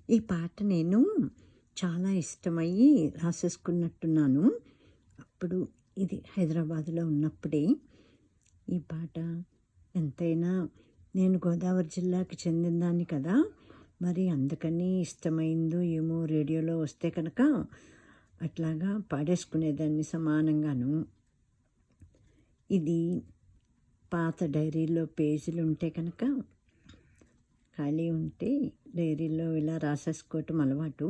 ఈ పాట నేను చాలా ఇష్టమయ్యి రాసేసుకున్నట్టున్నాను. అప్పుడు ఇది హైదరాబాద్లో ఉన్నప్పుడే ఈ పాట. ఎంతైనా నేను గోదావరి జిల్లాకి చెందినదాన్ని కదా, మరి అందుకని ఇష్టమైందో ఏమో రేడియోలో వస్తే కనుక అట్లాగా పాడేసుకునేదాన్ని సమానంగాను. ఇది పాత డైరీలో పేజీలు ఉంటే కనుక ఖాళీ ఉంటే డైరీలో ఇలా రాసేసుకోవటం అలవాటు.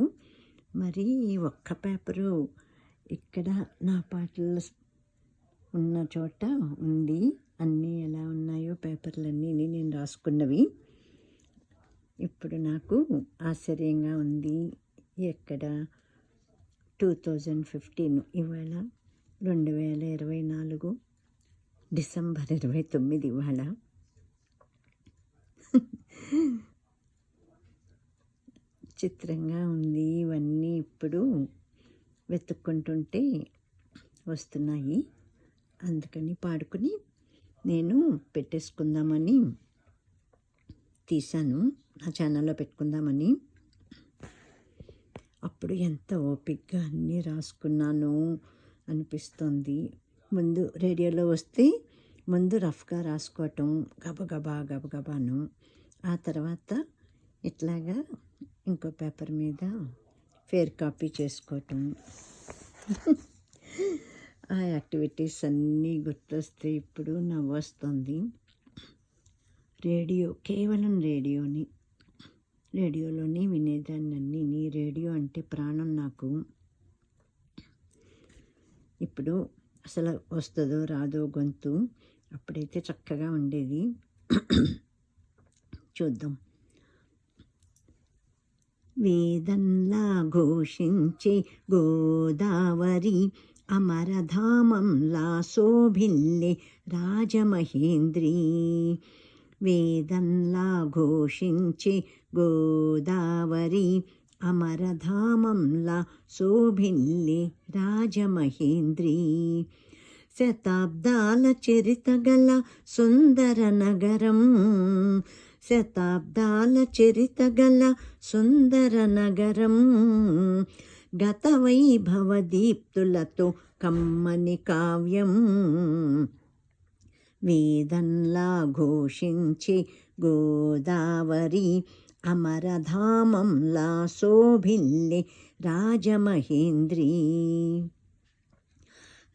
మరి ఒక్క పేపరు ఇక్కడ నా పాటలు ఉన్న చోట ఉంది. అన్నీ ఎలా ఉన్నాయో పేపర్లన్నీ నేను రాసుకున్నవి. ఇప్పుడు నాకు ఆశ్చర్యంగా ఉంది. ఎక్కడ 2015 ఇవాళ 2024 డిసెంబర్ 29 ఇవాళ. చిత్రంగా ఉంది. ఇవన్నీ ఇప్పుడు వెతుక్కుంటుంటే వస్తున్నాయి. అందుకని పాడుకుని నేను పెట్టేసుకుందామని తీశాను, నా ఛానల్లో పెట్టుకుందామని. అప్పుడు ఎంత ఓపికగా అన్నీ రాసుకున్నాను అనిపిస్తుంది. ముందు రేడియోలో వస్తే ముందు రఫ్గా రాసుకోవటం, గబగబాను. ఆ తర్వాత ఇట్లాగా ఇంకో పేపర్ మీద ఫేర్ కాపీ చేసుకోవటం. ఆ యాక్టివిటీస్ అన్నీ గుర్తొస్తే ఇప్పుడు నవ్వొస్తుంది. రేడియో, కేవలం రేడియోలోనే వినేదాన్ని అన్నీ. రేడియో అంటే ప్రాణం నాకు. ఇప్పుడు అసలు వస్తుందో రాదో గొంతు, అప్పుడైతే చక్కగా ఉండేది. చూద్దాం. వేదంలా ఘోషించే గోదావరి, అమరధామంలా శోభిల్లే రాజమహేంద్రి. వేదంలా ఘోషించే గోదావరి, అమరధామంలా శోభిల్లే రాజమహేంద్రి. శతాబ్దాల చరిత గల సుందర నగరం, శతాబ్దాల చరిత గల సుందర నగరం, గత వైభవ దీప్తులతో కమ్మని కావ్యం. వేదంలా ఘోషించే గోదావరి, అమరధామంలా శోభిల్లే రాజమహేంద్రి.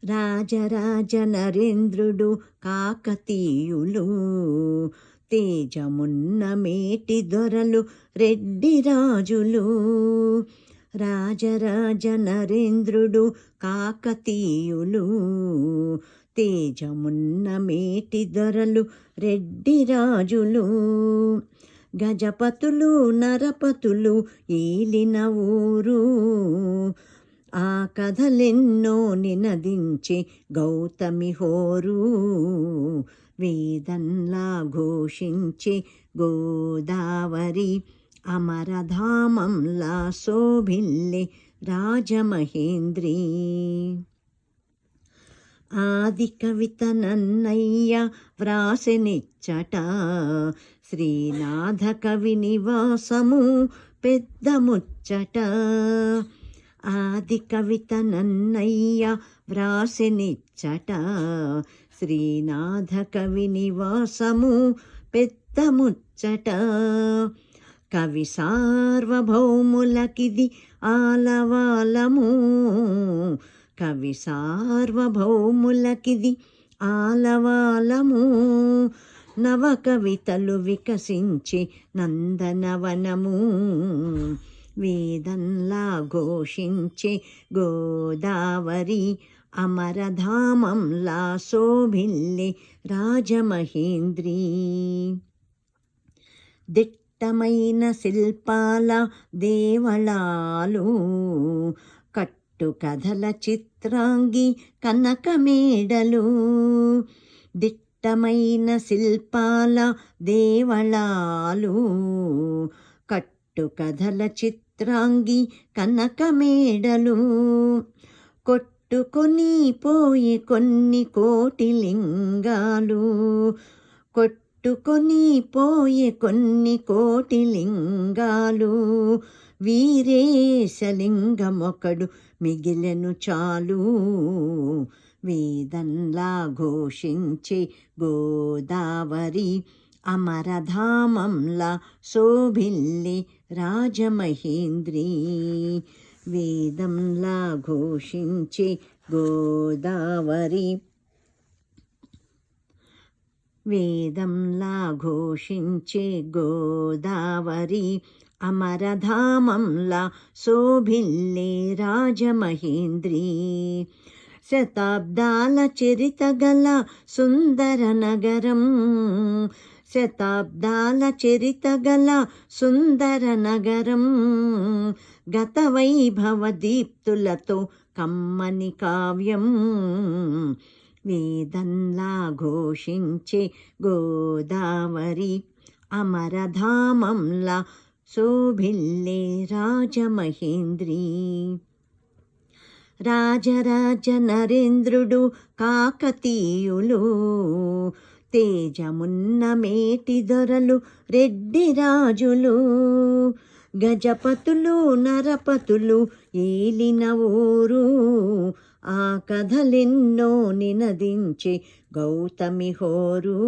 రాజరాజ నరేంద్రుడు కాకతీయులు, తేజమున్న మేటి దొరలు రెడ్డి రాజులు. రాజరాజ నరేంద్రుడు కాకతీయులు, తేజమున్న మేటి దొరలు రెడ్డి రాజులు. గజపతులు నరపతులు ఏలిన ఊరు, ఆ కథలెన్నో నినదించే గౌతమి హోరు. వేదంలా ఘోషించే గోదావరి, అమరధామంలా శోభిల్లే రాజమహేంద్రి. ఆది కవిత నన్నయ్య వ్రాసెనిచ్చట, శ్రీనాథ కవి నివాసము పెద్ద ముచ్చట. ఆది కవిత నన్నయ్య వ్రాసెనిచ్చట, శ్రీనాథ కవి నివాసము పెద్ద ముచ్చట. కవి సార్వభౌములకిది ఆలవాలము, కవి సార్వభౌములకిది ఆలవాలము. నవ కవితలు వికసించే నందనవనము. వేదంలా ఘోషించే గోదావరి, అమరధామంలా శోభిల్లే రాజమహేంద్రి. దిట్టమైన శిల్పాల దేవళాలు, కట్టు కథల చిత్రాంగి కనకమేడలు. దిట్టమైన శిల్పాల దేవళాలు, కట్టు కథల చిత్రాంగి కనకమేడలు. కొట్టుకొని పోయి కొన్ని కోటి లింగాలు, కొట్టుకొని పోయి కొన్ని కోటి లింగాలు. వీరేశలింగమొకడు మిగిలెను చాలు. వేదంలా ఘోషించే గోదావరి అమరధామంలా శోభిల్లే రాజమహేంద్రి. వేదంలా ఘోషించే గోదావరి వేదంలా ఘోషించే గోదావరి అమరధామంలా శోభిల్లే రాజమహేంద్రి. శతాబ్దాల చరిత గల సుందర నగరం, శతాబ్దాల చరిత గల సుందర నగరం, గత వైభవ దీప్తులతో కమ్మని కావ్యం. వేదంలా ఘోషించే గోదావరి అమరధామంలా శోభిల్లే రాజమహేంద్రి. రాజరాజ నరేంద్రుడు కాకతీయులు, తేజమున్న మేటి దొరలు రెడ్డి రాజులు, గజపతులు నరపతులు ఏలిన ఊరు, ఆ కథలెన్నో నినదించే గౌతమి హోరు.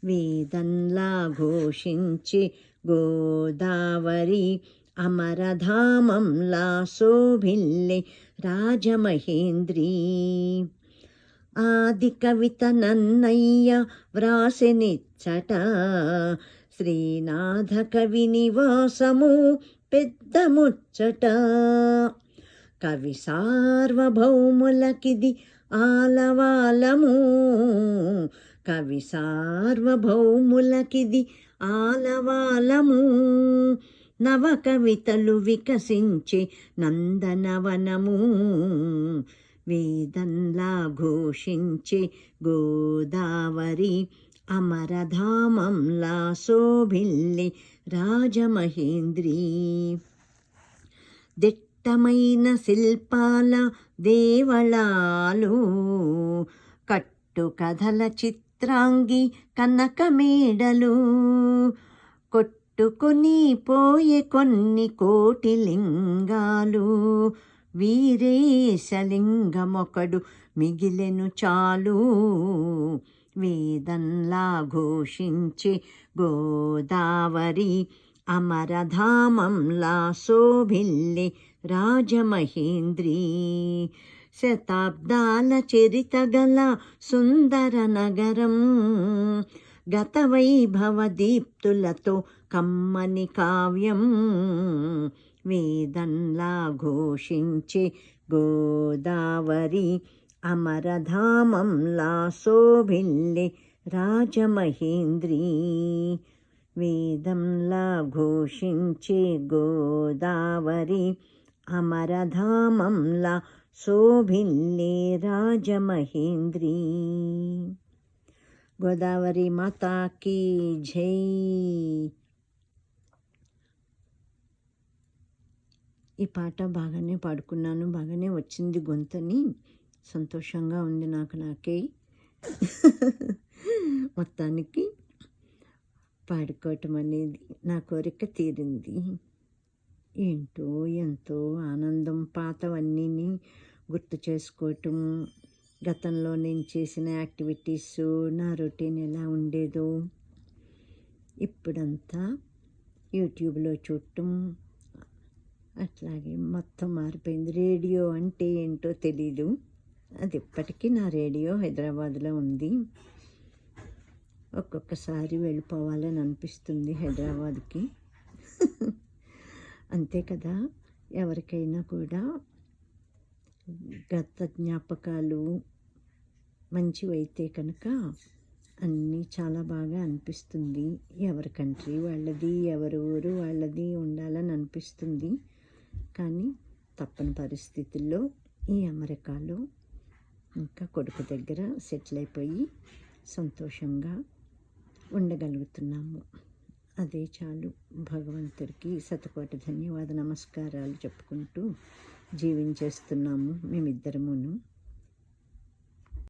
వేదంలా ఘోషించే గోదావరి అమరధామంలా శోభిల్లే రాజమహేంద్రి. ఆది కవిత నన్నయ్య వ్రాసెనిచ్చట, శ్రీనాథ కవి నివాసము పెద్ద ముచ్చట. కవి సార్వభౌములకిది ఆలవాలము, కవి సార్వభౌములకిది ఆలవాలము. నవ కవితలు వికసించే నందనవనము. వేదంలా ఘోషించే గోదావరి అమరధామంలా శోభిల్లే రాజమహేంద్రి. దిట్టమైన శిల్పాల దేవళాలు, కట్టు కథల చిత్రాంగి కనకమేడలు, కొట్టుకొని పోయే కొన్ని కోటి లింగాలు. వీరేశలింగమొకడు మిగిలెను చాలు. వేదంలా ఘోషించే గోదావరి అమరధామంలా శోభిల్లే రాజమహేంద్రి. శతాబ్దాల చరిత గల సుందర నగరం, గత వైభవ దీప్తులతో కమ్మని కావ్యం. వేదంలా ఘోషించే గోదావరి అమరధామంలా శోభిల్లే రాజమహేంద్రి. వేదంలా ఘోషించే గోదావరి అమరధామంలా శోభిల్లే రాజమహేంద్రి. గోదావరి మాతాకి జై. ఈ పాట బాగానే పాడుకున్నాను, బాగానే వచ్చింది గొంతని, సంతోషంగా ఉంది నాకే. మొత్తానికి పాడుకోవటం అనేది నా కోరిక తీరింది. ఏంటో ఎంతో ఆనందం, పాతవన్నీ గుర్తు చేసుకోవటం, గతంలో నేను చేసిన యాక్టివిటీస్, నా రొటీన్ ఎలా ఉండేదో ఇప్పుడంతా యూట్యూబ్లో చూడటం, అట్లాగే మొత్తం మారిపోయింది. రేడియో అంటే ఏంటో తెలీదు, అది ఇప్పటికీ నా రేడియో హైదరాబాద్లో ఉంది. ఒక్కొక్కసారి వెళ్ళిపోవాలని అనిపిస్తుంది హైదరాబాద్కి. అంతే కదా, ఎవరికైనా కూడా గత జ్ఞాపకాలు మంచివైతే కనుక అన్నీ చాలా బాగా అనిపిస్తుంది. ఎవరి కంట్రీ వాళ్ళది, ఎవరి ఊరు వాళ్ళది ఉండాలని అనిపిస్తుంది. కానీ తప్పని పరిస్థితుల్లో ఈ అమెరికాలో ఇంకా కొడుకు దగ్గర సెటిల్ అయిపోయి సంతోషంగా ఉండగలుగుతున్నాము. అదే చాలు. భగవంతుడికి శతకోటి ధన్యవాద నమస్కారాలు చెప్పుకుంటూ జీవించేస్తున్నాము మేమిద్దరమును.